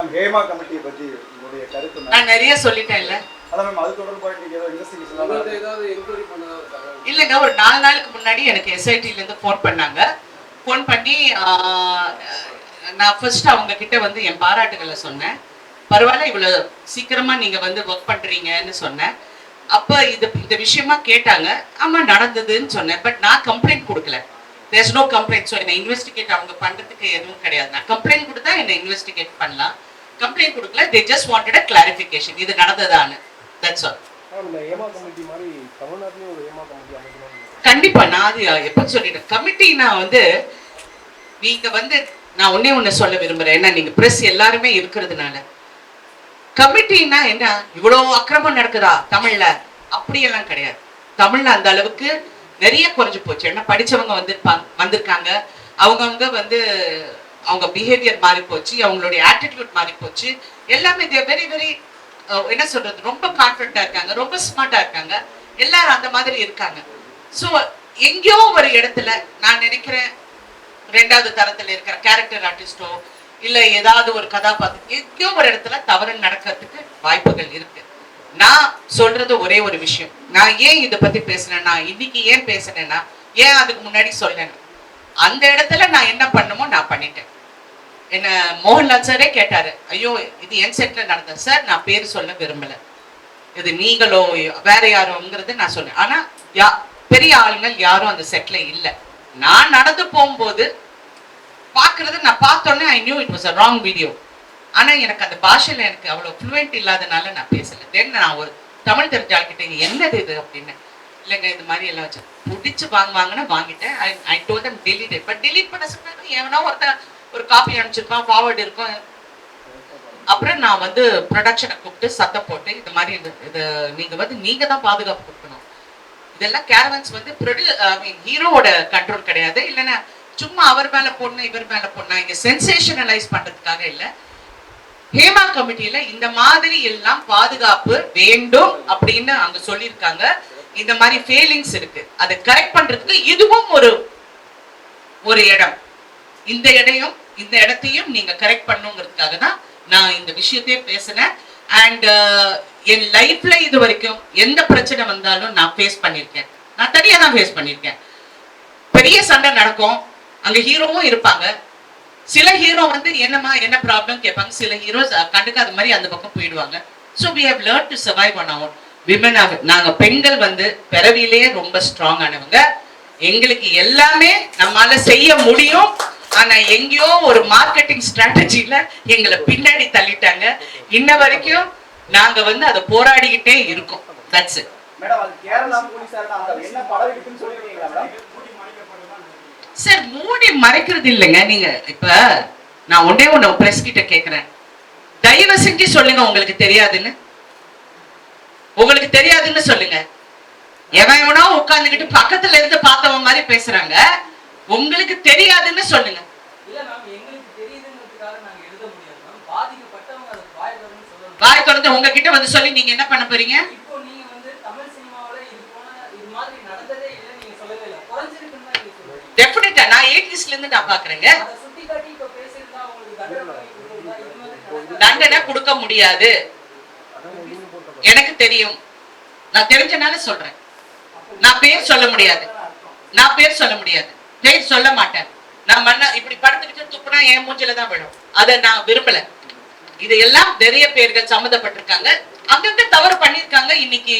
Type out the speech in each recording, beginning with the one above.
Ma'am Hema கமிட்டியை பத்தி உங்களுடைய கருத்து? நான் நிறைய சொல்லிட்டேன்ல. அதான் மேம் அது தொடர்பாக நீங்க ஏதோ இன்வெஸ்டிகேஷன் ஏதாவது என்கொயரி பண்ணதா? இல்லைங்க, ஒரு 4 நாளுக்கு முன்னாடி எனக்கு எஸ்ஐடில இருந்து ஃபோன் பண்ணாங்க. ஃபோன் பண்ணி நான் ஃபர்ஸ்ட் அவங்க கிட்ட வந்து என் பாராட்டுகளை சொன்னேன். பரவாயில்ல, இவ்வளவு சீக்கிரமா நீங்க வந்து ஒர்க் பண்றீங்கன்னு சொன்னேன். அப்ப இந்த விஷயமா கேட்டாங்க. ஆமா நடந்ததுன்னு சொன்னேன். பட் நான் கம்ப்ளைண்ட் கொடுக்கல. There's no complaint. ஸோ என்னை இன்வெஸ்டிகேட் அவங்க பண்றதுக்கு எதுவும் கிடையாது. நான் கம்ப்ளைண்ட் கொடுத்தா என்னை இன்வெஸ்டிகேட் பண்ணலாம். கம்ப்ளைண்ட் கொடுக்கல. They just wanted a clarification, இது நடந்ததான்னு. That's all. கண்டிப்பா நான் அது எப்ப சொல்லிட்டேன். கமிட்டினா வந்து நீங்க வந்து நான் ஒண்ணு சொல்ல விரும்புறேன். ஏன்னா நீங்க பிரஸ் எல்லாருமே இருக்கிறதுனால, கமிட்டினா என்ன இவ்வளவு அக்கிரமம் நடக்குதா தமிழ்ல? அப்படியெல்லாம் கிடையாது. தமிழ்ல அந்த அளவுக்கு நிறைய குறைஞ்சு போச்சு. ஏன்னா படிச்சவங்க வந்திருக்காங்க. அவங்கவுங்க வந்து அவங்க பிஹேவியர் மாறி போச்சு, அவங்களுடைய ஆட்டிடியூட் மாறி போச்சு. எல்லாமே வெரி வெரி என்ன சொல்றது, ரொம்ப கான்ஃபிடண்டா இருக்காங்க, ரொம்ப ஸ்மார்ட்டா இருக்காங்க. எல்லாரும் அந்த மாதிரி இருக்காங்க. ஸோ எங்கேயோ ஒரு இடத்துல நான் நினைக்கிறேன் 2வது தரத்துல இருக்கிற கேரக்டர் ஆர்டிஸ்டோ இல்ல ஏதாவது ஒரு கதாபாத்திரம் எங்கேயோ ஒரு இடத்துல தவறு நடக்கிறதுக்கு வாய்ப்புகள் இருக்கு. நான் சொல்றது ஒரே ஒரு விஷயம். நான் ஏன் இதை பத்தி பேசுனேன்னா, இன்னைக்கு ஏன் பேசுனேன்னா, ஏன் அதுக்கு முன்னாடி சொல்லணும், அந்த இடத்துல நான் என்ன பண்ணுமோ நான் பண்ணிட்டேன். என்ன மோகன்லால் சாரே கேட்டாரு, ஐயோ இது என் செட்ல நடந்தது சார், நான் பேர் சொல்ல விரும்பல, இது நீங்களோ வேற யாரோங்கிறது நான் சொன்னேன். ஆனா பெரிய ஆளுங்கள் யாரும் அந்த செட்ல இல்ல. நான் நடந்து போகும்போது பாக்குறது நான் பார்த்தோன்னே I knew it was a wrong video. ஆனா எனக்கு அந்த பாஷையில எனக்கு அவ்வளவு ஃப்ளூயன்ட் இல்லாதனால நான் பேசல. தென் நான் ஒரு தமிழ் தெரிஞ்ச ஆள்கிட்ட என்னது இது அப்படின்னு, இல்லைங்க இது மாதிரி எல்லாம் வச்சு பிடிச்சு வாங்குவாங்கன்னு வாங்கிட்டேன். I told them delete it. But delete பண்ண சொன்னாங்க. எவனோ ஒரு காப்பி அனுப்பிச்சிருப்பான், ஃபார்வர்ட் இருக்கும். அப்புறம் நான் வந்து ப்ரொடக்ஷனை கூப்பிட்டு சத்தம் போட்டு இது மாதிரி இது நீங்க தான் பாதுகாப்பு கொடுக்கணும். இதெல்லாம் கேரவன்ஸ் வந்து ஹீரோவோட கண்ட்ரோல் கிடையாது. இல்லைன்னா சும்மா அவர் மேல போடணும் இவர் மேல போடணும், இங்க சென்சேஷனலைஸ் பண்றதுக்காக இல்ல. ஹேமா கமிட்டியில இந்த மாதிரி எல்லாம் பாதுகாப்பு வேண்டும் அப்படின்னு அங்க சொல்லியிருக்காங்க. இந்த மாதிரி ஃபெயிலிங்ஸ் இருக்கு, அதை கரெக்ட் பண்றதுக்கு இதுவும் ஒரு இடம். இந்த இடத்தையும் நீங்க கரெக்ட் பண்ணுங்கிறதுக்காக தான் நான் இந்த விஷயத்தையே பேசினேன். அண்ட் என் லைஃப்ல இது வரைக்கும் எந்த பிரச்சனை வந்தாலும் நான் ஃபேஸ் பண்ணியிருக்கேன். நான் தனியா தான் ஃபேஸ் பண்ணியிருக்கேன். பெரிய சண்டை நடக்கும், அங்க ஹீரோவும் இருப்பாங்க. சில ஹீரோ வந்து என்னமா என்ன ப்ராப்ளம் கேட்பாங்க, சில ஹீரோஸ் கண்டுக்காத மாதிரி அந்த பக்கம் போயிடுவாங்க. So we have learn to survive on our women. நாங்க பெண்கள் வந்து பிறவிலேயே ரொம்ப ஸ்ட்ராங் ஆனவங்க. எங்களுக்கு எல்லாமே நம்மால செய்ய முடியும். ஆனா எங்கேயோ ஒரு மார்க்கெட்டிங் ஸ்ட்ராட்டஜில எங்களை பின்னாடி தள்ளிட்டாங்க. இன்ன வரைக்கும் நாங்க வந்து அதை போராடிக்கிட்டே இருக்கோம். That's it. மேடம் அது கேரளா போலீசார் அங்க என்ன படவிக்குன்னு சொல்லிருக்கீங்களா மேடம்? சார் மூடி மறைக்கிறது இல்லைங்க. நீங்க இப்ப நான் ஒண்ணு பிரஸ் கிட்ட கேக்குறேன், தயவு செஞ்சு சொல்லுங்க உங்களுக்கு தெரியாதுன்னு. உங்களுக்கு தெரியாதுன்னு சொல்லுங்க. எவனோ உட்கார்ந்துகிட்டு பக்கத்துல இருந்து பார்த்தவன் மாதிரி பேசுறாங்க. உங்களுக்கு தெரியாதுன்னு சொல்லுங்க. வாய் திறந்து உங்ககிட்ட வந்து சொல்லி நீங்க என்ன பண்ண போறீங்க? டெஃபினட்டா நான் 80ஸ்ல இருந்து நான் பாக்குறேங்க. தண்டனை கொடுக்க முடியாது, எனக்கு தெரியும். நான் தெரிஞ்சனால சொல்றேன். நான் பேர் சொல்ல முடியாது, பேர் சொல்ல மாட்டேன். நான் இப்படி படுத்துக்கிட்டு துப்புனா என் மூஞ்சில தான் விழும். அதை நான் விரும்பல. இதெல்லாம் நிறைய பேர்கள் சம்மந்தப்பட்டிருக்காங்க, அங்கங்க தவறு பண்ணிருக்காங்க. இன்னைக்கு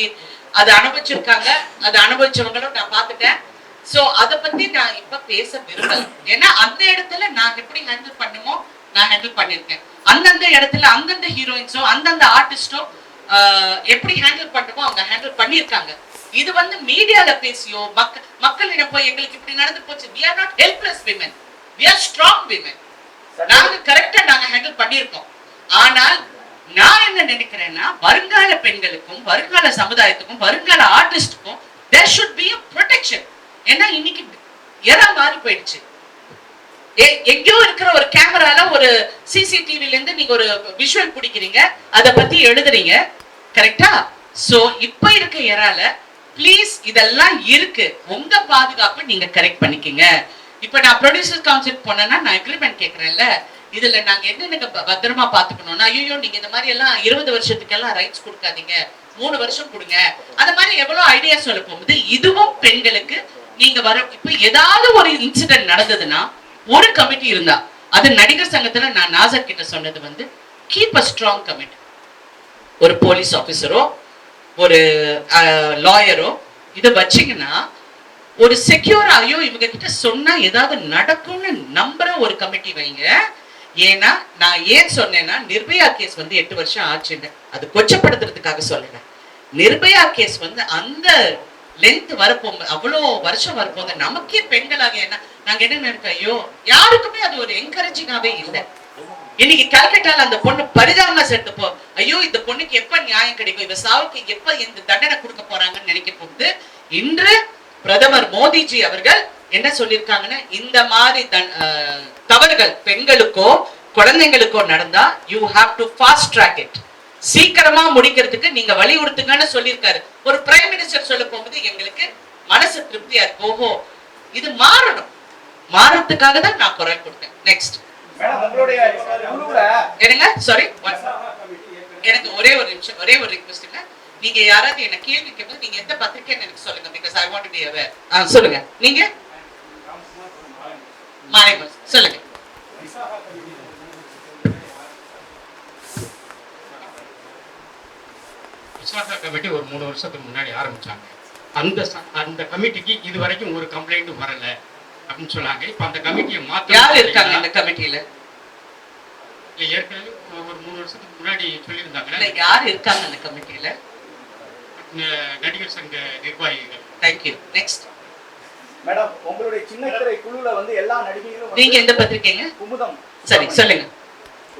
அதை அனுபவிச்சிருக்காங்க. அதை அனுபவிச்சவங்களும் நான் பார்த்துட்டேன். சோ அதை பத்தி நான் இப்ப பேச விரும்பல. ஏன்னா அந்த இடத்துல நான் எப்படி ஹேண்டில் பண்ணுமோ நான் ஹேண்டில் பண்ணிருக்கேன். அந்தந்த இடத்துல அந்தந்த ஹீரோயின்ஸோ அந்தந்த ஆர்டிஸ்டோ எப்படி ஹேண்டில் பண்ணுமோ அவங்க ஹேண்டில் பண்ணிருக்காங்க. இது வந்து மீடியால பேசியோ மக்களிடம் போய் எங்களுக்கு இப்படி நடந்து போச்சு, we are not helpless women, we are strong women. நாங்க கரெக்டா நாங்க ஹேண்டில் பண்ணிருக்கோம். ஆனால் நான் என்ன நினைக்கிறேன்னா, வருங்கால பெண்களுக்கும் வருங்கால சமுதாயத்துக்கும் வருங்கால ஆர்டிஸ்டுக்கும் there should be a protection. ஏன்னா இன்னைக்கு எரா மாறி போயிடுச்சு. எங்கேயோ இருக்கிற ஒரு கேமரால ஒரு சிசிடிவில இருந்து நீங்க ஒரு விஷுவல் பிடிக்கிறீங்க, அதை பத்தி எழுதுறீங்க, கரெக்டா? சோ இப்ப இருக்க எரால ப்ளீஸ் இதெல்லாம் இருக்கு, உங்க பாதுகாப்பு நீங்க கரெக்ட் பண்ணிக்கங்க. இப்ப நான் ப்ரொடியூசர் கவுன்சில் போனேன்னா நான் அக்ரிமெண்ட் கேட்கறேன்ல, இதுல நாங்க என்னென்ன பத்திரமா பாத்துக்கணும்னா, ஐயோ நீங்க இந்த மாதிரி எல்லாம் 20 வருஷத்துக்கெல்லாம் ரைட்ஸ் கொடுக்காதீங்க, 3 வருஷம் கொடுங்க, அந்த மாதிரி எவ்வளவு ஐடியா சொல்ல போகுது. இதுவும் பெண்களுக்கு நீங்க வர இப்ப ஏதாவது ஒரு இன்சிடென்ட் நடந்ததுன்னா ஒரு கமிட்டி இருந்தா, அது நடிகர் சங்கத்துல நான் நாசர் கிட்ட சொன்னது வந்து கீப் அ ஸ்ட்ராங் கமிட்டி. ஒரு போலீஸ் ஆபீசரோ ஒரு லாயரோ இதை வச்சீங்கன்னா ஒரு செக்யூர் ஐயோ இவங்க கிட்ட சொன்னா ஏதாவது நடக்கும்னு நம்புற ஒரு கமிட்டி வைங்க. ஏன்னா நான் ஏன் சொன்னேன்னா, நிர்பயா கேஸ் வந்து 8 வருஷம் ஆச்சுங்க. அது கொச்சப்படுத்துறதுக்காக சொல்லல. நிர்பயா கேஸ் வந்து அந்த லென்த் வரப்போ, அவ்வளோ வருஷம் வரப்போங்க, நமக்கே பெண்களாக என்ன நாங்க என்ன நினைப்போம், ஐயோ யாருக்குமே அது ஒரு என்கரேஜிங்காவே இல்லை. இன்னைக்கு கல்கட்டால அந்த பொண்ணு பரிதாபமா செத்துப்போ, ஐயோ இந்த பொண்ணுக்கு எப்ப நியாயம் கிடைக்கும், இவ சாவுக்கு எப்ப இந்த தண்டனை கொடுக்க போறாங்கன்னு நினைக்க போகுது. இன்று பிரதமர் மோடிஜி அவர்கள் என்ன சொல்லியிருக்காங்கன்னா, இந்த மாதிரி தவறுகள் பெண்களுக்கோ குழந்தைங்களுக்கோ நடந்தா you have to fast track it, சீக்கிரமா முடிக்கிறதுக்கு நீங்க வலியுறுத்துங்கன்னு சொல்லியிருக்காரு. ஒரு பிரைம் மினிஸ்டர் சொல்ல போகும்போது எங்களுக்கு மனசு திருப்தியா இருக்கு. ஓஹோ இது மாறணும், மாறத்துக்காக தான் நான் குரல் கொடுத்தேன். நெக்ஸ்ட் என்னங்க, சாரி, எனக்கு ஒரே ஒரு நிமிஷம், ஒரே ஒரு ரிக்வெஸ்ட். இல்ல நீங்க யாராவது என்ன கேள்வி கேட்பது நீங்க எந்த பத்திரிக்கைன்னு எனக்கு சொல்லுங்க, because I want to be aware. சொல்லுங்க, நீங்க மாயமன் சொல்லுங்க. விசாகா கமிட்டி ஒரு 3 வருஷத்துக்கு முன்னாடி ஆரம்பிச்சாங்க. அந்த கமிட்டிக்கு இது வரைக்கும் ஒரு கம்ப்ளைண்ட் வரல அப்படின்னு சொன்னாங்க. இப்ப அந்த கமிட்டியை மாத்த யார் இருக்காங்க இந்த கமிட்டியில? ஏற்கனவே ஒரு 3 வருஷத்துக்கு முன்னாடி சொல்லியிருந்தாங்க. யார் இருக்காங்க அந்த கமிட்டியில? நடிகர் சங்க நிர்வாகிகள். தேங்க்யூ. நெக்ஸ்ட் மேடம், உங்களுடைய சின்னத்திரை குழுல வந்து எல்லா நடிகைகளும், நீங்க எந்த பத்திரிக்கைங்க? குமுதம். சரி சொல்லுங்க.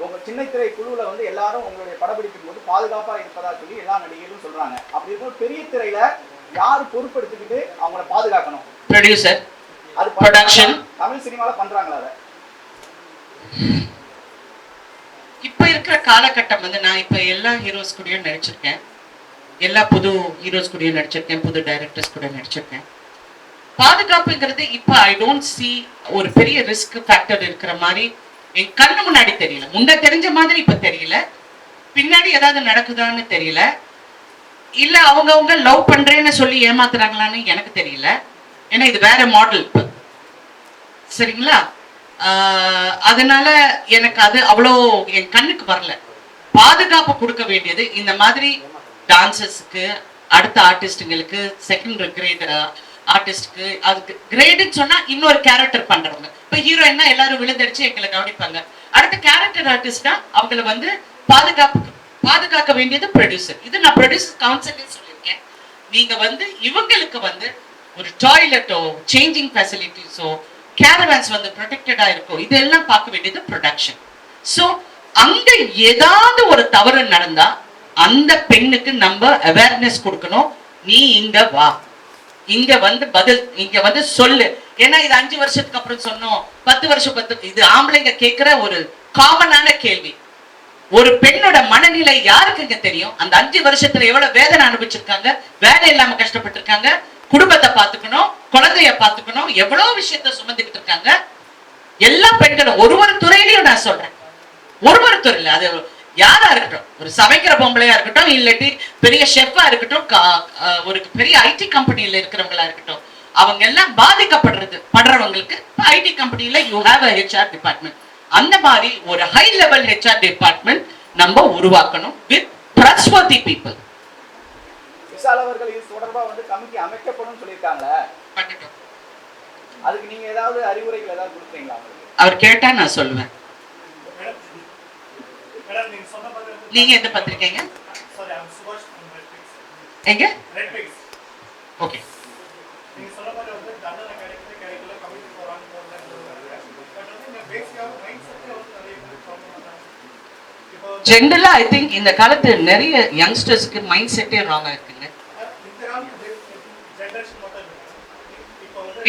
உங்க சின்னத்திரை குழுல வந்து எல்லாரும் உங்களுடைய படப்பிடிக்கும் போது பாதுகாப்பா இருப்பதா சொல்லி எல்லா நடிகைகளும் சொல்றாங்க. அப்படி இருக்கும் பெரிய திரையில யாரு பொறுப்பெடுத்துக்கிட்டு அவங்கள பாதுகாக்கணும்? ப்ரொடியூசர், அது ப்ரொடக்ஷன். தமிழ் சினிமால பண்றாங்களா அதை? இப்ப இருக்கிற காலகட்டம் வந்து நான் இப்ப எல்லா ஹீரோஸ் கூடயும் நடிச்சிருக்கேன், எல்லா புது ஹீரோஸ் கூடயும் நடிச்சிருக்கேன், புது டைரக்டர்ஸ் கூட நடிச்சிருக்கேன். பாதுகாப்புங்கிறது இப்ப ஐ டோன்ட் சி ஒரு பெரிய ரிஸ்க் ஃபேக்டர் இருக்கிற மாதிரி என் கண்ணு முன்னாடி தெரியல. முன்ன தெரிஞ்ச மாதிரி இப்ப தெரியல. பின்னாடி ஏதாவது நடக்குதான்னு தெரியல. இல்ல அவங்கவுங்க லவ் பண்றேன்னு சொல்லி ஏமாத்துறாங்களான்னு எனக்கு தெரியல. ஏன்னா இது வேற மாடல் இப்ப, சரிங்களா? அதனால எனக்கு அது அவ்வளோ என் கண்ணுக்கு வரல. பாதுகாப்பு கொடுக்க வேண்டியது இந்த மாதிரி டான்சர்ஸ்க்கு, அடுத்த ஆர்டிஸ்டுங்களுக்கு, செகண்ட் கிரேட் ஆர்டிஸ்ட்க்கு. அதுக்கு கிரேடுன்னு சொன்னா இன்னொரு கேரக்டர் பண்றவங்க. இப்ப ஹீரோயின்னா எல்லாரும் விழுந்தடிச்சு எங்களை கவனிப்பாங்க. அடுத்த கேரக்டர் ஆர்டிஸ்டா அவங்களை வந்து பாதுகாக்க வேண்டியது ப்ரொடியூசர். இது நான் ப்ரொடியூசர் கவுன்சிலே சொல்லியிருக்கேன். நீங்க வந்து இவங்களுக்கு வந்து ஒரு டாய்லெட்டோ, சேஞ்சிங் ஃபெசிலிட்டிஸோ, கேரவான்ஸ் வந்து ப்ரொடெக்டடா இருக்கும், இதெல்லாம் பார்க்க வேண்டியது ப்ரொடக்ஷன். ஸோ அங்க ஏதாவது ஒரு தவறு நடந்தா அந்த பெண்ணுக்கு நம்ம அவேர்னஸ் கொடுக்கணும். நீ இங்க வா, இங்க வந்து பதில், இங்க வந்து சொல்லு. ஏன்னா இது 5 வருஷத்துக்கு அப்புறம் சொன்னோம், 10 வருஷம், இது ஆம்பளைங்க கேட்கிற ஒரு காமனான கேள்வி. ஒரு பெண்ணோட மனநிலை யாருக்குங்க தெரியும்? அந்த 5 வருஷத்துல எவ்வளவு வேதனை அனுபவிச்சிருக்காங்க, வேலை இல்லாம கஷ்டப்பட்டிருக்காங்க, குடும்பத்தை பார்த்துக்கணும், குழந்தைய பார்த்துக்கணும், எவ்வளவு விஷயத்த சுமந்துக்கிட்டு இருக்காங்க. எல்லா பெண்களும் ஒரு துறையிலையும் நான் சொல்றேன், ஒரு துறையில அது யாரா இருக்கட்டும், ஒரு சமைக்கிற பொம்பளையா இருக்கட்டும், இல்லாட்டி பெரிய ஷெஃபா இருக்கட்டும், ஒரு பெரிய ஐடி கம்பெனியில இருக்கிறவங்களா இருக்கட்டும், அவங்க எல்லாம் படுறவங்களுக்கு ஐடி கம்பெனியில you have a HR department. அந்த மாதிரி ஒரு ஹை லெவல் HR டிபார்ட்மெண்ட் நம்ம உருவாக்கணும் வித் ட்ரஸ்ட்வர்தி பீப்புள். விஷால் அவர்கள் இது தொடர்பா வந்து கமிட்டி அமைக்கப்படும் சொல்லியிருக்காங்க. அதுக்கு நீங்க ஏதாவது அறிவுரைகள் ஏதாவது கொடுத்தீங்களா? அவர் கேட்டா நான் சொல்லுவேன். நீங்க எந்த பத்திரிக்கைங்க? எங்க? ஓகே. ஜெனரலா ஐ திங்க் இந்த காலத்து நிறைய யங்ஸ்டர்ஸ்க்கு மைண்ட் செட்டே ராங்கா இருக்குங்க.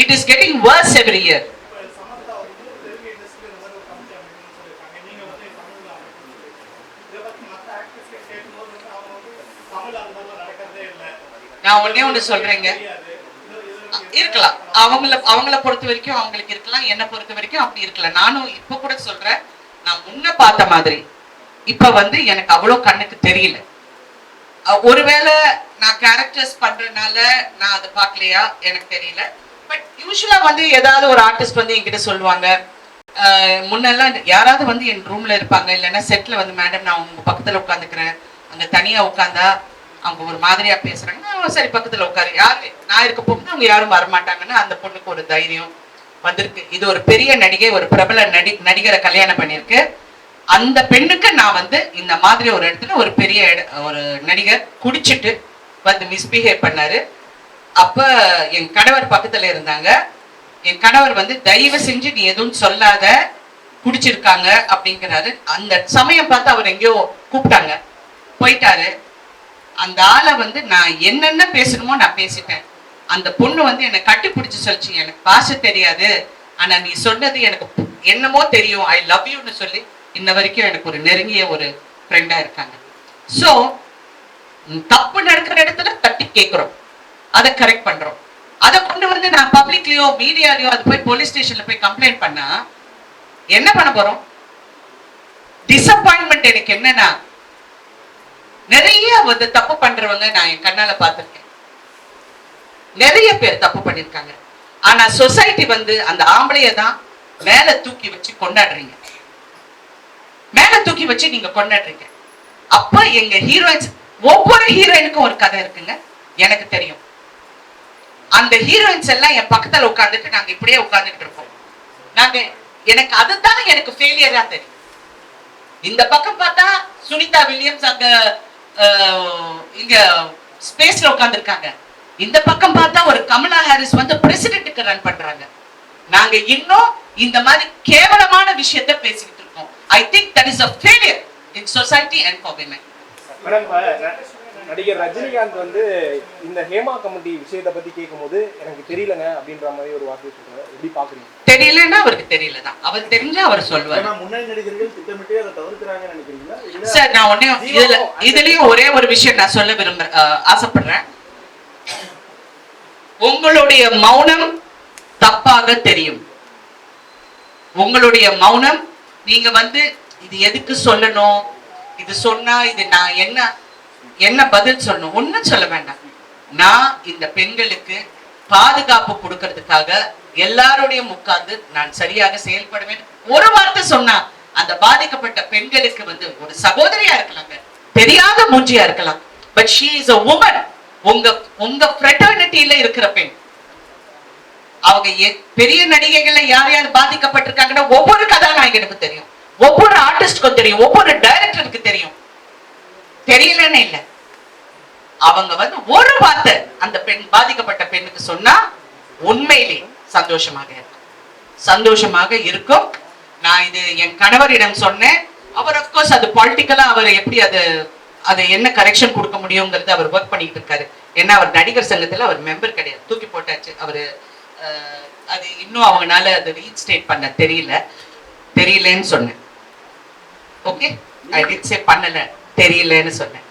It is getting worse every year. நான் ஒண்ணு சொல்றேங்க, இருக்கலாம் அவங்கள பொறுத்த வரைக்கும் அவங்களுக்கு இருக்கலாம், என்ன பொறுத்த வரைக்கும் அப்படி இருக்கலாம். நானும் இப்ப கூட சொல்றேன், நான் முன்ன பார்த்த மாதிரி இப்ப வந்து எனக்கு அவ்வளவு கண்ணுக்கு தெரியல. ஒருவேளை நான் கேரக்டர்ஸ் பண்றதுனால நான் அதை பார்க்கலையா எனக்கு தெரியல. பட் யூஸ்வலா வந்து ஏதாவது ஒரு ஆர்டிஸ்ட் வந்து என்கிட்ட சொல்லுவாங்க, முன்னெல்லாம் யாராவது வந்து என் ரூம்ல இருப்பாங்க, இல்லைன்னா செட்ல வந்து மேடம் நான் உங்க பக்கத்துல உட்காந்துக்கிறேன், அங்க தனியா உட்காந்தா அவங்க ஒரு மாதிரியா பேசுறாங்க, சரி பக்கத்துல உட்காரு, யாரு நான் இருக்க போகும்போது அவங்க யாரும் வரமாட்டாங்கன்னு அந்த பொண்ணுக்கு ஒரு தைரியம் வந்திருக்கு. இது ஒரு பெரிய நடிகை, ஒரு பிரபல நடிகரை கல்யாணம் பண்ணிருக்கு. அந்த பெண்ணுக்கு நான் வந்து இந்த மாதிரி ஒரு இடத்துல ஒரு பெரிய ஒரு நடிகர் குடிச்சிட்டு வந்து மிஸ்பிஹேவ் பண்ணாரு. அப்ப என் கணவர் பக்கத்துல இருந்தாங்க. என் கணவர் வந்து தயவு செஞ்சு நீ எதுவும் சொல்லாத, குடிச்சிருக்காங்க அப்படிங்கிறாரு. அந்த சமயம் பார்த்து அவர் எங்கேயோ கூப்பிட்டாங்க, போயிட்டாரு. அந்த ஆளை வந்து நான் என்னென்ன பேசணுமோ நான் பேசிட்டேன். அந்த பொண்ணு வந்து என்னை கட்டி பிடிச்சு சொல்லிச்சு, எனக்கு பாஷை தெரியாது, ஆனா நீ சொன்னது எனக்கு என்னமோ தெரியும், ஐ லவ் யூன்னு சொல்லி இன்ன வரைக்கும் எனக்கு ஒரு நெருங்கிய ஒரு ஃப்ரெண்டா இருக்காங்க. சோ தப்பு நடக்கிற இடத்துல தட்டி கேட்கிறோம், அதை கரெக்ட் பண்றோம். அதை கொண்டு வந்து நான் பப்ளிக்லயோ மீடியாலயோ அது போய் போலீஸ் ஸ்டேஷன்ல போய் கம்ப்ளைண்ட் பண்ணா என்ன பண்ண போறோம்? டிசப்பாயின்மெண்ட் எனக்கு என்னன்னா, நிறைய வந்து தப்பு பண்றவங்க நான் என் கண்ணால பார்த்திருக்கேன். நிறைய பேர் தப்பு பண்ணிருக்காங்க. ஆனா சொசைட்டி வந்து அந்த ஆம்பளைய தான் மேல தூக்கி வச்சு கொண்டாடுறீங்க, மேல தூக்கி வச்சு நீங்க கொண்டாடுறீங்க. அப்ப எங்க ஹீரோயின்ஸ், ஒவ்வொரு ஹீரோயினுக்கும் ஒரு கதை இருக்குங்க, எனக்கு தெரியும். அந்த ஹீரோயின்ஸ் எல்லாம் என் பக்கத்துல உட்கார்ந்துட்டு நாங்க இப்படியே உட்கார்ந்துட்டு இருப்போம். எனக்கு அதுதான் எனக்கு ஃபெயிலியரா தெரியும். இந்த பக்கம் பார்த்தா சுனிதா வில்லியம்ஸ் அங்க இங்க ஸ்பேஸ்ல உட்கார்ந்துருக்காங்க, இந்த பக்கம் பார்த்தா ஒரு கமலா ஹாரிஸ் வந்து பிரசிடென்ட்க்கு ரன் பண்றாங்க. நாங்க இன்னும் இந்த மாதிரி கேவலமான விஷயத்தை பேசிக்கிட்டு இருக்கோம். I think that is a failure in society and for women. Madam, நடிகர் ரஜினிகாந்த் வந்து இந்த ஹேமா கமிட்டி விஷயத்தை பத்தி கேட்கும்போது எனக்கு தெரியலங்க அப்படின்ற மாதிரி ஒரு வார்த்தை சொல்றாரு. எப்படி பாக்குறீங்க? தெரியலன்னா அவருக்கு தெரியலதான், அவர் தெரிஞ்சா அவர் சொல்லுவார். முன்னாடி நடிகர்கள் திட்டமிட்டு அதை தவிர்க்கிறாங்கன்னு நினைக்கிறீங்களா? சார் நான் ஒண்ணே இதுலயும் ஒரே ஒரு விஷயம் நான் சொல்ல ஆசைப்படுறேன். உங்களுடைய மௌனம் தப்பாக தெரியும். உங்களுடைய மௌனம், நீங்க வந்து இது எதுக்கு சொல்லணும், இது சொன்னா இது நான் என்ன பதில் சொல்லணும், ஒன்னும் சொல்ல வேண்டாம். நான் இந்த பெண்களுக்கு பாதுகாப்பு கொடுக்கறதுக்காக எல்லாருடைய உட்கார்ந்து நான் சரியாக செயல்படுவேன். ஒரு வார்த்தை சொன்னா அந்த பாதிக்கப்பட்ட பெண்களுக்கு வந்து ஒரு சகோதரியா இருக்கலாங்க, தெரியாத மூஞ்சியா இருக்கலாம், but she is a woman. உங்க ஃப்ரெட்டர்னிட்டியில இருக்கிற பெண். அவங்க பெரிய நடிகைகள்ல யார் யார் பாதிக்கப்பட்டிருக்காங்கன்னா ஒவ்வொரு கதாநாயகனுக்கு தெரியும், ஒவ்வொரு ஆர்டிஸ்டுக்கும் தெரியும், ஒவ்வொரு டைரக்டருக்கு தெரியும். தெரியலன்னு இல்ல, அவங்க வந்து ஒரு வார்த்தை அந்த பெண் பாதிக்கப்பட்ட பெண்ணுக்கு சொன்னா உண்மையிலே சந்தோஷமாக இருக்கும். நான் இது என் கணவரிடம் சொன்னேன். அவர் அப்கோர்ஸ் அது பாலிட்டிக்கலா அவர் எப்படி அது என்ன கரெக்ஷன் கொடுக்க முடியுங்கிறது அவர் ஒர்க் பண்ணிட்டு இருக்காரு. ஏன்னா அவர் நடிகர் சங்கத்துல அவர் மெம்பர் கிடையாது, தூக்கி போட்டாச்சு. அவரு அது இன்னும் அவங்கனால அது ரீஸ்டேட் பண்ண தெரியலன்னு சொன்னேன். ஓகே, ஐ டிட் சே பண்ணல, தெரியலன்னு சொன்னேன்.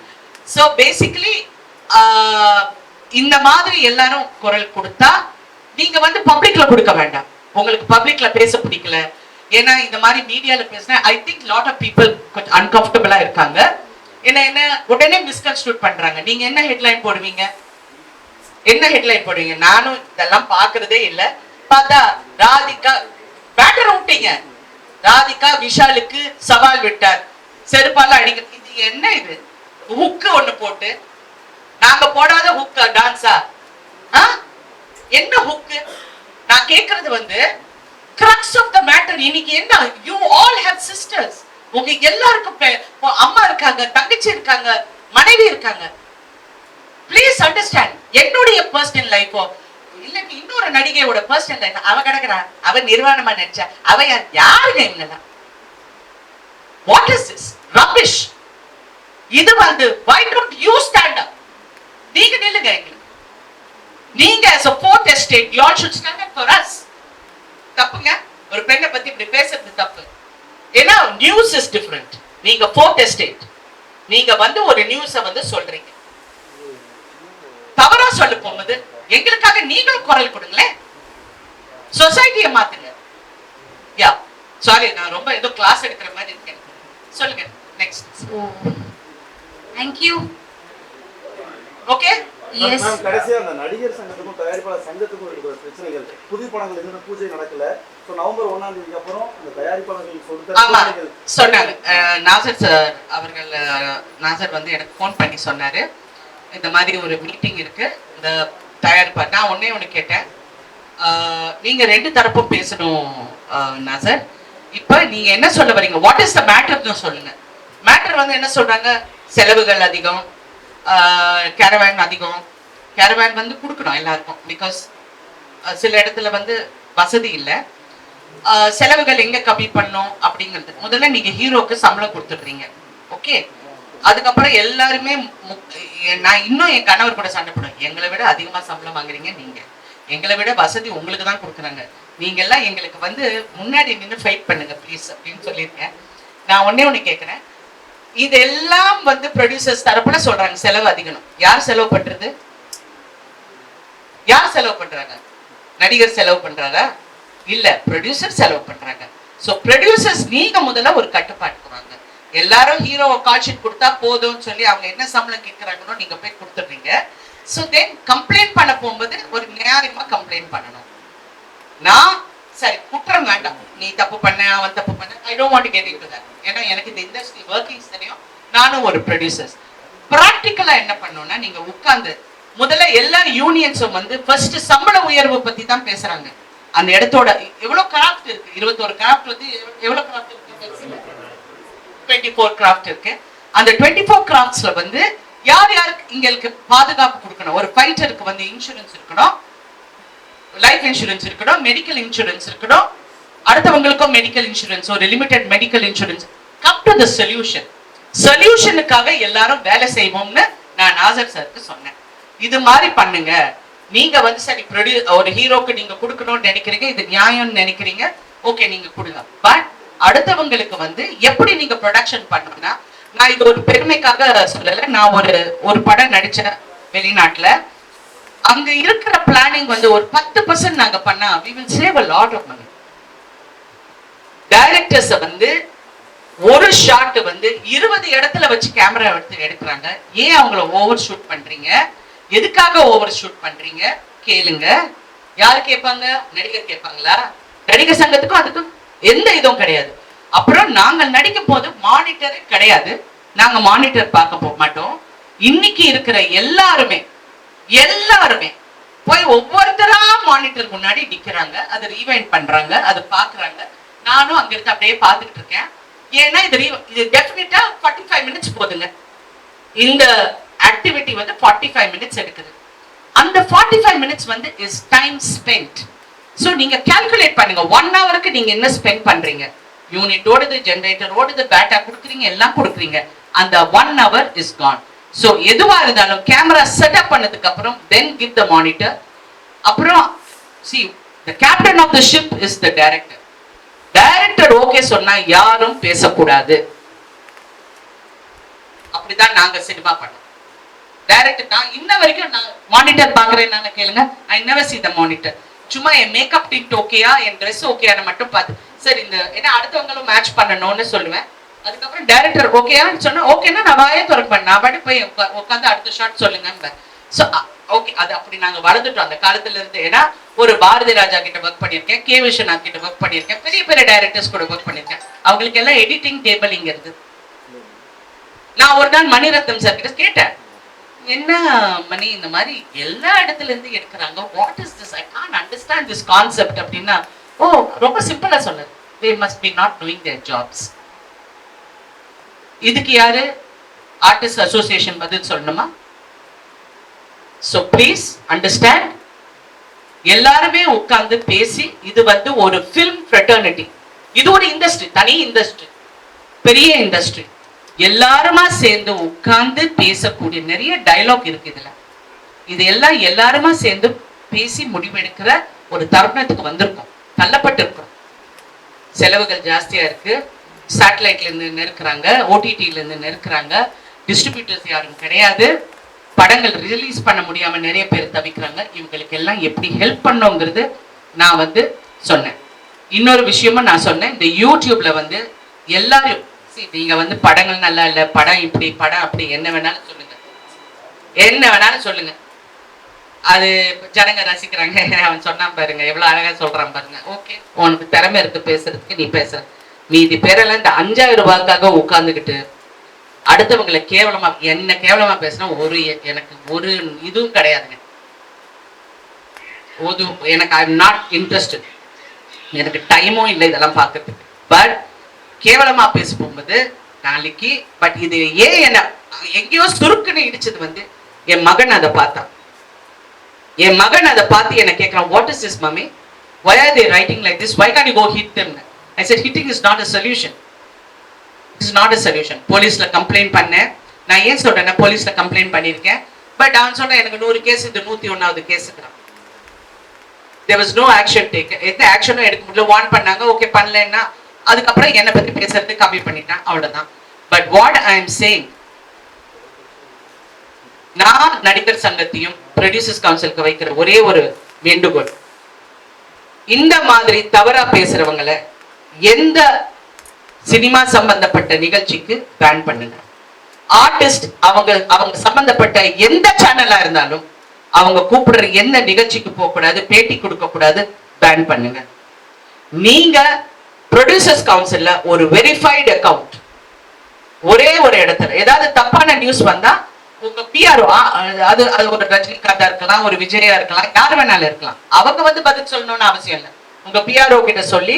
ஸோ பேசிக்கலி இந்த மாதிரி எல்லாரும் குரல் கொடுத்தா நீங்க வந்து பப்ளிக்ல கொடுக்க வேண்டாம். உங்களுக்கு பப்ளிக்ல பேச பிடிக்கல, ஏன்னா இந்த மாதிரி மீடியால பேசினா I think lot of people கொஞ்சம் அன்கம்ஃபர்டபுளா இருக்காங்க. என்ன உடனே மிஸ்கன்ஸ்ட்ரூட் பண்றாங்க. நீங்க என்ன ஹெட்லைன் போடுவீங்க? நானும் இதெல்லாம் பாக்குறதே இல்ல. பார்த்தா ராதிகா பேட்டர் விட்டீங்க, ராதிகா விஷாலுக்கு சவால் விட்டார், செருப்பால அடிக்க. இது என்ன? இது ஹுக்கு ஒண்ணு போட்டு நாங்க போடாத ஹுக்கா டான்ஸா? என்ன ஹுக்கு? நான் கேக்குறது வந்து crux of the matter. இன்னைக்கு என்ன, you all have sisters. உங்க எல்லாருக்கும் அம்மா இருக்காங்க, தங்கச்சி இருக்காங்க, மனைவி இருக்காங்க. Please understand. என்னுடைய பர்சனல் லைஃபோ இல்ல இன்னொரு நடிகையோட பர்சனல் லைஃப், அவ கிடக்குறான், அவ நிர்வாணமா நடிச்சா, அவ யாருங்க இவங்கெல்லாம்? What is this rubbish? இது வந்து why don't you stand up? நீங்க நில்லுங்க. நீங்க as a fourth estate you all should stand up for us. தப்புங்க, ஒரு பெண்ணை பத்தி இப்படி பேசுறது தப்பு. ஏன்னா நியூஸ் இஸ் டிஃபரெண்ட். நீங்க ஃபோர்த் எஸ்டேட், நீங்க வந்து ஒரு நியூஸை வந்து சொல்றீங்க, தவறா சொல்ல போகும்போது எங்களுக்காக நீங்களும் குரல் கொடுங்களேன், சொசைட்டியை மாத்துங்க. யா சாரி, நான் ரொம்ப ஏதோ கிளாஸ் எடுக்கிற மாதிரி இருக்கேன். சொல்லுங்க நெக்ஸ்ட். தேங்க்யூ. ஓகே. எஸ். கடைசியா அந்த நடிகர் சங்கத்துக்கும் தயாரிப்பாளர் சங்கத்துக்கும் இருக்கிற பிரச்சனைகள், புதிய படங்கள் எதுவும் பூஜை நடக்கல. ஸோ நவம்பர் 1ஆம் தேதிக்கு அப்புறம் இந்த தயாரிப்பாளர்கள் ஆமா சொன்னாங்க. நாசர் சார் அவர்கள், நாசர் வந்து எனக்கு ஃபோன் பண்ணி சொன்னாரு, இந்த மாதிரி ஒரு மீட்டிங் இருக்கு இந்த தயாரிப்பாளர். நான் ஒண்ணு கேட்டேன், நீங்க ரெண்டு தரப்பும் பேசணும் நாசர். இப்ப நீங்க என்ன சொல்ல வரீங்க, வாட் இஸ் த மேட்டர்னு சொல்லுங்க. மேட்டர் வந்து என்ன சொல்றாங்க, செலவுகள் அதிகம், கேரவேன் அதிகம். கேரவேன் வந்து கொடுக்கணும் எல்லாருக்கும், பிகாஸ் சில இடத்துல வந்து வசதி இல்லை. செலவுகள் எங்க கம்மி பண்ணும் அப்படிங்கிறது முதல்ல நீங்க ஹீரோக்கு சம்பளம் கொடுத்துடுறீங்க. ஓகே, அதுக்கப்புறம் எல்லாருமே நான் இன்னும் என் கணவர் கூட சண்டை போடுவேன், எங்களை விட அதிகமா சம்பளம் வாங்குறீங்க நீங்க, எங்களை விட வசதி உங்களுக்கு தான் கொடுக்குறாங்க, நீங்க எல்லாம் எங்களுக்கு வந்து முன்னாடி நின்று ஃபைட் பண்ணுங்க ப்ளீஸ் அப்படின்னு சொல்லியிருக்கேன். நான் ஒண்ணு கேட்கிறேன், இதெல்லாம் வந்து ப்ரொடியூசர்ஸ் தரப்புல சொல்றாங்க செலவு அதிகம். யார் செலவு பண்றது? யார் செலவு பண்றாங்க? நடிகர் செலவு பண்றாரா? இல்ல, ப்ரொடியூசர் செலவு பண்றாங்க. சோ ப்ரொடியூசர்ஸ் நீங்க முதல்ல ஒரு கட்டுப்பாட்டுக்கு வாங்க. எல்லாரும் ஹீரோவை கால்ஷீட் கொடுத்தா போதும்னு சொல்லி அவங்க என்ன சம்பளம் கேட்கறாங்களோ நீங்க போய் கொடுத்துடுறீங்க. சோ தென் கம்ப்ளைண்ட் பண்ண போகும்போது ஒரு நியாயமா கம்ப்ளைண்ட் பண்ணணும். நான் சரி குற்றம் வேண்டாம், நீ தப்பு பண்ண அவன் தப்பு பண்ண, I don't want to get into that. ஏன்னா எனக்கு இந்த இண்டஸ்ட்ரி வர்க்கிங்ஸ் தெரியும், நானும் ஒரு ப்ரொடியூசர்ஸ். ப்ராக்டிக்கலா என்ன பண்ணணும்னா, நீங்க உட்கார்ந்து முதல்ல எல்லா யூனியன்ஸும் வந்து ஃபர்ஸ்ட் சம்பள உயர்வு பத்தி தான் பேசுறாங்க. அந்த இடத்தோட எவ்வளவு கிராஃப்ட் இருக்கு, 21 கிராஃப்ட் வந்து எவ்வளவு கிராஃப்ட் இருக்கு, 24 கிராஃப்ட் இருக்கு. அந்த 24 கிராஃப்ட்ஸ்ல வந்து யார் யாருக்கு இங்களுக்கு பாதுகாப்பு கொடுக்கணும். ஒரு ஃபைட்டருக்கு வந்து இன்சூரன்ஸ் இருக்கணும், லைஃப் இன்சூரன்ஸ் இருக்கணும், மெடிக்கல் இன்சூரன்ஸ் இருக்கணும், அடுத்தவங்களுக்கும் மெடிக்கல் இன்சூரன்ஸ், ஒரு limited medical insurance. Come to the solution. சொல்யூஷனுக்காக எல்லாரும் வேலை செய்வோம்னு நான் நாசர் சாருக்கு சொன்னேன். இது மாதிரி பண்ணுங்க. நீங்க வந்து சரி ஒரு ஹீரோக்கு நீங்க கொடுக்கணும்னு நினைக்கிறீங்க, இது நியாயம்னு நினைக்கிறீங்க, ஓகே நீங்க கொடுங்க. பட் அடுத்தவங்களுக்கு வந்து எப்படி நீங்க ப்ரொடக்ஷன் பண்ணுங்கன்னா, நான் இது ஒரு பெருமைக்காக சொல்லல, நான் ஒரு படம் நடிச்சேன் வெளிநாட்டுல. அங்க இருக்கிற பிளானிங் வந்து ஒரு 10% நாங்க பண்ணா we will save a lot of money. Directors வந்து ஒரு ஷாட் வந்து 20 இடத்துல வச்சு கேமரா எடுக்கிறாங்க. ஏன் அவங்கள ஓவர் ஷூட் பண்றீங்க, எதுக்காக ஓவர் ஷூட் பண்றீங்க கேளுங்க. யாரு கேட்பாங்க? நடிகர் கேட்பாங்களா? நடிகர் சங்கத்துக்கும் அதுக்கும் எந்த இதுவும் கிடையாது. அப்புறம் நாங்கள் நடிக்கும் போது மானிட்டரே கிடையாது, நாங்க மானிட்டர் பார்க்க போக மாட்டோம். இன்னைக்கு இருக்கிற எல்லாருமே போய் ஒவ்வொருத்தரா மானிட்டர் முன்னாடி நிக்கிறாங்க, அது ரீவைண்ட் பண்றாங்க, அது பாக்குறாங்க. நானும் அங்க இருந்து அப்படியே பார்த்துட்டு இருக்கேன். ஏன்னா இது டெஃபினட்டா 45 மினிட்ஸ் போதுங்க. இந்த ஆக்டிவிட்டி வந்து 45 மினிட்ஸ் எடுக்குது. அந்த 45 மினிட்ஸ் வந்து இஸ் டைம் ஸ்பென்ட். ஸோ நீங்க கால்குலேட் பண்ணுங்க, 1 ஹவருக்கு நீங்க என்ன ஸ்பெண்ட் பண்றீங்க. யூனிட் ஓடுது, ஜெனரேட்டர் ஓடுது, பேட்டா கொடுக்குறீங்க, எல்லாம் கொடுக்குறீங்க. அந்த 1 hour இஸ் கான். ஸோ எதுவா இருந்தாலும் கேமரா செட்டப் பண்ணதுக்கு அப்புறம் தென் கிவ் த மானிட்டர். அப்புறம் see the captain of the ship is the director. Director okay சொன்னா யாரும் பேசக்கூடாது. அப்படிதான் நாங்க சினிமா பண்ணோம். டைரக்டர் நான் இன்ன வரைக்கும் நான் மானிட்டர் பாக்குறேன், நான் கேளுங்க, I never see the monitor. சும்மா என் மேக்கப் டிட் ஓகேயா, என் ட்ரெஸ் ஓகேயான்னு மட்டும் பார்த்து சரி இந்த ஏன்னா அடுத்தவங்களும் மேட்ச் பண்ணணும்னு சொல்லுவேன். அதுக்கப்புறம் டைரக்டர் ஓகேயான்னு சொன்னா ஓகேன்னா நான் வாயே திறப்பேன், நான் பாட்டு போய் உட்காந்து அடுத்த ஷாட் சொல்லுங்க. ஸோ ஓகே, அது அப்படி நாங்க வளர்ந்துட்டோம் அந்த காலத்துல இருந்து. ஏன்னா ஒரு பாரதி ராஜா கிட்ட ஒர்க் பண்ணியிருக்கேன், கே விஸ்வநாத் கிட்ட ஒர்க் பண்ணியிருக்கேன், பெரிய பெரிய டைரக்டர்ஸ் கூட ஒர்க் பண்ணியிருக்கேன். அவங்களுக்கு எல்லாம் எடிட்டிங் டேபிள் இங்க இருக்கு. நான் ஒரு நாள் மணிரத்னம் சார் கிட்ட கேட்டேன், என்ன மணி இந்த மாதிரி எல்லா இடத்துல இருந்து எடுக்கிறாங்க, what is this, I can't understand this concept அப்படின்னா, ஓ ரொம்ப சிம்பிளா சொன்னார், they must be not doing their jobs. இதுக்கு யாரு ஆர்டிஸ்ட் அசோசியேஷன் பதில் சொல்லணுமா? So please understand, எல்லாருமே உட்கார்ந்து பேசி, இது வந்து ஒரு ஃபில்ம் ஃப்ரெட்டர்னிட்டி, இது ஒரு இண்டஸ்ட்ரி, தனி இண்டஸ்ட்ரி, பெரிய இண்டஸ்ட்ரி. எல்லாருமா சேர்ந்து உட்கார்ந்து பேசக்கூடிய நிறைய டயலாக் இருக்கு இதுல. இது எல்லாம் எல்லாருமா சேர்ந்து பேசி முடிவெடுக்கிற ஒரு தருணத்துக்கு வந்திருக்கும், தள்ளப்பட்டு இருக்கிறோம். செலவுகள் ஜாஸ்தியா இருக்கு, சேட்டலைட்ல இருந்து நெருக்குறாங்க, ஓடிடில இருந்து நெருக்குறாங்க, டிஸ்ட்ரிபியூட்டர்ஸ் யாரும் கிடையாது, படங்கள் ரிலீஸ் பண்ண முடியாம நிறைய பேர் தவிக்கிறாங்க. இவங்களுக்கு எல்லாம் எப்படி ஹெல்ப் பண்ணோங்கிறது நான் வந்து சொன்னேன். இன்னொரு விஷயமும் நான் சொன்னேன், இந்த யூடியூப்ல வந்து எல்லாரும் நீங்க வந்து படங்கள் நல்லா இல்ல, படம் இப்படி படம் அப்படி என்ன வேணாலும் சொல்லுங்க, என்ன வேணாலும் சொல்லுங்க, அது ஜனங்க ரசிக்கிறாங்க. அவன் சொன்னான் பாருங்க, எவ்வளவு அழகா சொல்றான் பாருங்க. ஓகே, உனக்கு திறமை இருக்கு பேசுறதுக்கு, நீ பேசுற. மீதி பேரெல்லாம் இந்த 5000 ரூபாய்க்காக உட்கார்ந்துக்கிட்டு அடுத்தவங்களை கேவலமா, என்ன கேவலமா பேசினா எனக்கு ஒரு இதுவும் கிடையாதுங்க. எனக்கு ஐ எம் நாட் இன்ட்ரெஸ்டட், எனக்கு டைமும் இல்லை இதெல்லாம் பார்க்கறதுக்கு. பட் கேவலமா பேச போகும்போது நாளைக்கு பட் இது ஏன் என்ன எங்கேயோ சுருக்குன்னு இடிச்சது வந்து என் மகன் அதை பார்த்தான். என் மகன் அதை பார்த்து என்ன கேட்கிறான், what is this mummy, why are they writing like this, why can't you go hit them? I said hitting is not a solution, it is not a solution. போலீஸ்ல கம்ப்ளைண்ட் பண்ணேன். நான் ஏன் சொல்றேன்னா போலீஸ்ல கம்ப்ளைண்ட் பண்ணியிருக்கேன். பட் அவன் சொன்ன எனக்கு 100 கேஸ், இது 101வது கேஸுக்குறான். there was no action taken. எந்த ஆக்ஷனும் எடுக்க முடியல. வார்ன் பண்ணாங்க, ஓகே பண்ணலன்னா அதுக்கப்புறம் என்னை பத்தி பேசுறது கம்மி பண்ணிட்டான், அவ்வளவுதான். But what I am saying, நான் நடிகர் சங்கத்தையும் ப்ரொடியூசர்ஸ் கவுன்சிலுக்கு வைக்கிற ஒரே ஒரு வேண்டுகோள், இந்த மாதிரி தவறா பேசுறவங்களை எந்த சினிமா சம்பந்தப்பட்ட நிகழ்ச்சிக்கு பேன் பண்ணுங்க. ஆர்டிஸ்ட் அவங்க சம்பந்தப்பட்ட எந்த சேனலா இருந்தாலும் அவங்க கூப்பிடுற எந்த நிகழ்ச்சிக்கு போக கூடாது, பேட்டி கொடுக்க கூடாது, பேன் பண்ணுங்க. நீங்க ப்ரொடியூசர்ஸ் கவுன்சில்ல ஒரு வெரிஃபைடு அக்கவுண்ட், ஒரே ஒரு இடத்துல ஏதாவது தப்பான நியூஸ் வந்தா உங்க பிஆர்ஓ, அது ஒரு ரஜினிகாந்தா இருக்கலாம், ஒரு விஜயா இருக்கலாம், யார் வேணாலும் இருக்கலாம், அவங்க வந்து பதில் சொல்லணும்னு அவசியம் இல்லை. உங்க பிஆர்ஓ கிட்ட சொல்லி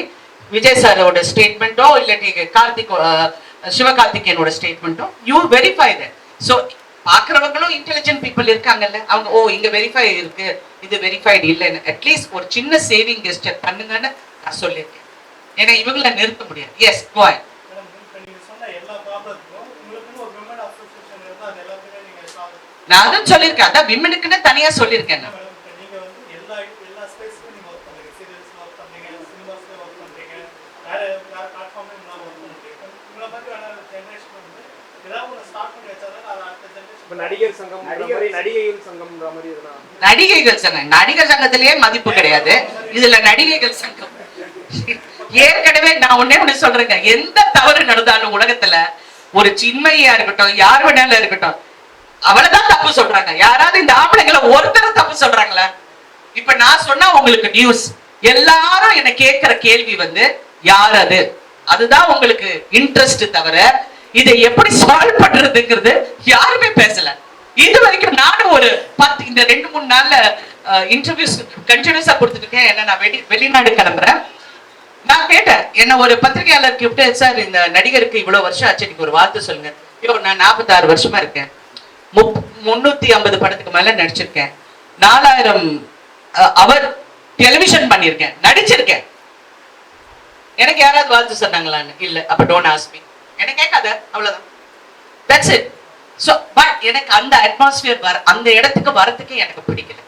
விஜய் சாரோட ஸ்டேட்மெண்ட்டோ இல்லாட்டி சிவகார்த்திகேயனோட ஸ்டேட்மெண்ட்டோ யூ வெரிஃபை தட். ஸோ பாக்குறவங்களும் இன்டெலிஜென்ட் பீப்புள் இருக்காங்கல்ல, அவங்க ஓ இங்க வெரிஃபை இருக்கு, இது வெரிஃபைடு இல்லைன்னு அட்லீஸ்ட் ஒரு சின்ன சேவிங் கெஸ்டர் பண்ணுங்கன்னு நான் சொல்லியிருக்கேன். ஏன்னா இவங்களை நிறுத்த முடியாது. Yes go ahead. நான் அதான் சொல்லியிருக்கேன், அதான் விமனுக்குன்னு தனியா சொல்லியிருக்கேன். நான் நடிகர் சங்கம், நடிகைகள் சங்கம்ன்ற மாதிரி நடிகைகள் சங்கம், நடிகர் சங்கத்திலேயே மதிப்பு கிடையாது, இதுல நடிகைகள் சங்கம். ஏற்கனவே நான் ஒண்ணு சொல்றேங்க, எந்த தவறு நடந்தாலும் உலகத்துல ஒரு சின்மையா இருக்கட்டும், யார் வேணாலும் இருக்கட்டும், அவளதான் தப்பு சொல்றாங்க. யாராவது இந்த ஆம்பளைங்களை ஒருத்தர் தப்பு சொல்றாங்களா? இப்ப நான் சொன்னா உங்களுக்கு நியூஸ், எல்லாரும் என்ன கேட்கிற கேள்வி வந்து யார் அது, அதுதான் உங்களுக்கு இன்ட்ரெஸ்ட் தவிர இதை எப்படி சால்வ் பண்றதுங்கிறது யாருமே பேசல. இது வரைக்கும் நானும் ஒரு 10 இந்த 2-3 நாள்ல இன்டர்வியூஸ் கண்டினியூஸா கொடுத்துட்டு இருக்கேன். என்ன நான் வெளிநாடு கிளம்புறேன். நான் கேட்டேன், என்ன ஒரு பத்திரிகையாளர் கூப்பிட்டு, சார் இந்த நடிகருக்கு இவ்வளவு வருஷம் ஆச்சு, எனக்கு ஒரு வார்த்தை சொல்லுங்க. ஐயோ நான் 46 வருஷமா இருக்கேன், 350 படத்துக்கு மேல நடிச்சிருக்கேன், 4000 அவர் டெலிவிஷன் பண்ணிருக்கேன், நடிச்சிருக்கேன், எனக்கு யாராவது வாழ்த்து சொன்னாங்களான்னு இல்ல. அப்ப டோன்ட் ஆஸ்க் மீ, எனக்கு கேட்காத, அவ்வளவுதான். That's it. சோ பட் எனக்கு அந்த அட்மாஸ்பியர் அந்த இடத்துக்கு வரதுக்கு எனக்கு பிடிக்கல.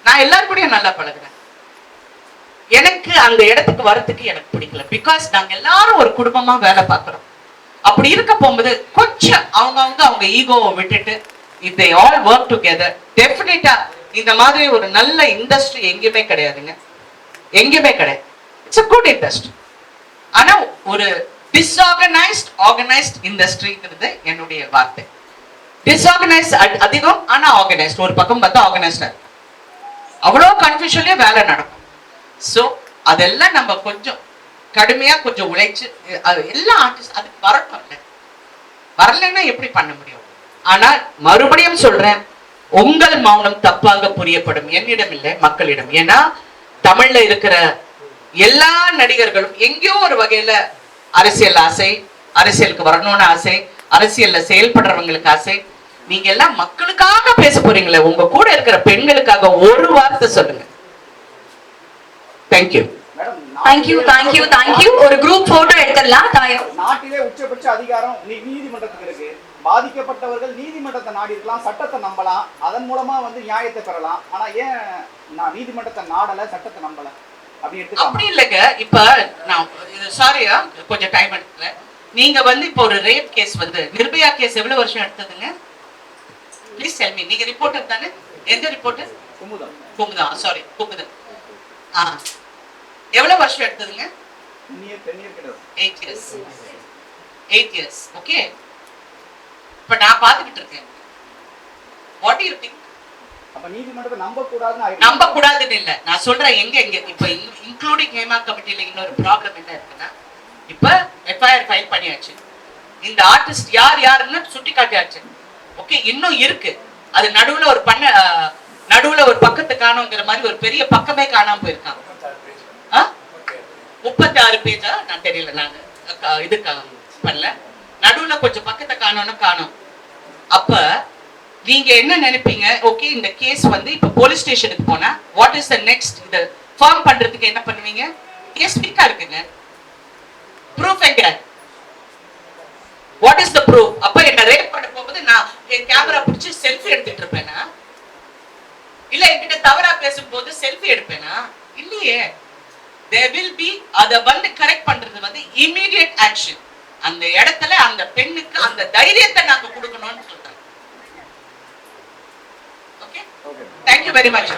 நான் எல்லாரும் கூடயும் நல்லா பழகுறேன், எனக்கு அந்த இடத்துக்கு வரதுக்கு எனக்கு பிடிக்கல. பிகாஸ் நாங்க எல்லாரும் ஒரு குடும்பமா வேலை பார்க்கிறோம். அப்படி இருக்க போகும்போது கொஞ்சம் அவங்க ஈகோவை விட்டுட்டு if they all work together, definitely இந்த மாதிரி ஒரு நல்ல இண்டஸ்ட்ரி எங்கேயுமே கிடையாதுங்க, எங்கேயுமே கிடையாது. It's a good industry. ஆனா ஒரு டிஸ்ஆர்கனைஸ்ட் ஆர்கனைஸ்ட் இண்டஸ்ட்ரிங்கிறது என்னுடைய வார்த்தை. டிஸ்ஆர்கனைஸ்ட் அதிகம், ஆனா ஆர்கனைஸ்ட் ஒரு பக்கம் பார்த்தா ஆர்கனைஸ்டா இருக்கு. அவ்வளோ கன்ஃபியூஷன்லயே வேலை நடக்கும். ஸோ அதெல்லாம் நம்ம கொஞ்சம் கடுமையா கொஞ்சம் உழைச்சு எல்லா ஆர்டிஸ்ட் அதுக்கு வரட்டும். வரலைன்னா எப்படி பண்ண முடியும்? ஆனால் மறுபடியும் சொல்றேன், உங்கள் மௌனம் தப்பாக புரியப்படும், என்னிடம் இல்லை மக்களிடம். ஏன்னா தமிழ்ல இருக்கிற எல்லா நடிகர்களும் எங்கேயோ ஒரு வகையில அரசியல் ஆசை, அரசியலுக்கு வரணும்னு ஆசை, அரசியல்ல செயல்படுறவங்களுக்கு ஆசை. நீங்க எல்லாம் மக்களுக்காக பேச போறீங்களே, உங்க கூட இருக்கிற பெண்களுக்காக ஒரு வார்த்தை சொல்லுங்க. தேங்க்யூ. தேங்க்யூ. ஒரு குரூப் போட்டோ எடுத்துடலாம். நாட்டிலே உச்சபட்ச அதிகாரம் நீதிமன்றத்துக்கு இருக்கு. பாதிக்கப்பட்டவர்கள் நீதிமன்றத்தை நாடி இருக்கலாம், சட்டத்தை நம்பலாம், அதன் மூலமா வந்து நியாயத்தை பெறலாம். ஆனா ஏன் நான் நீதிமன்றத்தை நாடல, சட்டத்தை நம்பல அப்படி இல்லைங்க. இப்ப நான் சாரியா கொஞ்சம் டைம் எடுக்கல. நீங்க வந்து இப்ப ஒரு ரேப் கேஸ் வந்து நிர்பயா கேஸ் எவ்வளவு வருஷம் எடுத்ததுங்க? Please tell me. நீங்க ரிப்போர்ட்டர் தானே? எந்த ரிப்போர்ட்டர்? குமுதம். சாரி குமுதம். எவ்வளவு வருஷம் எடுத்ததுங்க? 10 year கிட்ட 8 years 8 years ஓகே. இப்ப நான் பாத்துக்கிட்டு இருக்கேன். What you think? அப்ப நீதிமன்றத்தை நம்ப கூடாதுன்னு நம்ப கூடாதுன்னு இல்ல, நான் சொல்றேன் எங்க இப்ப இன்க்ளூடிங் ஹேமா கமிட்டில இன்னொரு ப்ராப்ளம் என்ன இருக்குன்னா, இப்ப எஃப்ஐஆர் ஃபைல் பண்ணியாச்சு, இந்த ஆர்டிஸ்ட் யார் யாருன்னு சுட்டி காட்டியாச்சு. ஓகே, இன்னும் இருக்கு. அது நடுவுல ஒரு பக்கத்தை காணோங்கிற மாதிரி ஒரு பெரிய பக்கமே காணாம போயிருக்கான். 36 பேஜா நான் தெரியல, நான் இது பண்ணல. நடுவுல கொஞ்சம் பக்கத்தை காணோம். அப்ப நீங்க என்ன நினைப்பீங்க? ஓகே, இந்த கேஸ் வந்து இப்ப போலீஸ் ஸ்டேஷனுக்கு போனா வாட் இஸ் த நெக்ஸ்ட்? இத ஃபார்ம் பண்றதுக்கு என்ன பண்ணுவீங்க? கேஸ் வீக்கா இருக்குங்க, ப்ரூஃப் எங்க? What is the proof? அப்ப என்ன ரேப் பண்ண போகும்போது நான் என் கேமரா பிடிச்சி செல்ஃபி எடுத்துட்டு இருப்பேனா? இல்ல என்கிட்ட தவறா பேசும்போது செல்ஃபி எடுப்பேனா? இல்லையே. there will be அத வந்து கரெக்ட் பண்றது வந்து immediate action. அந்த இடத்துல அந்த பெண்ணுக்கு அந்த தைரியத்தை நாங்க கொடுக்கணும்னு சொல்றேன். Okay, thank you very much.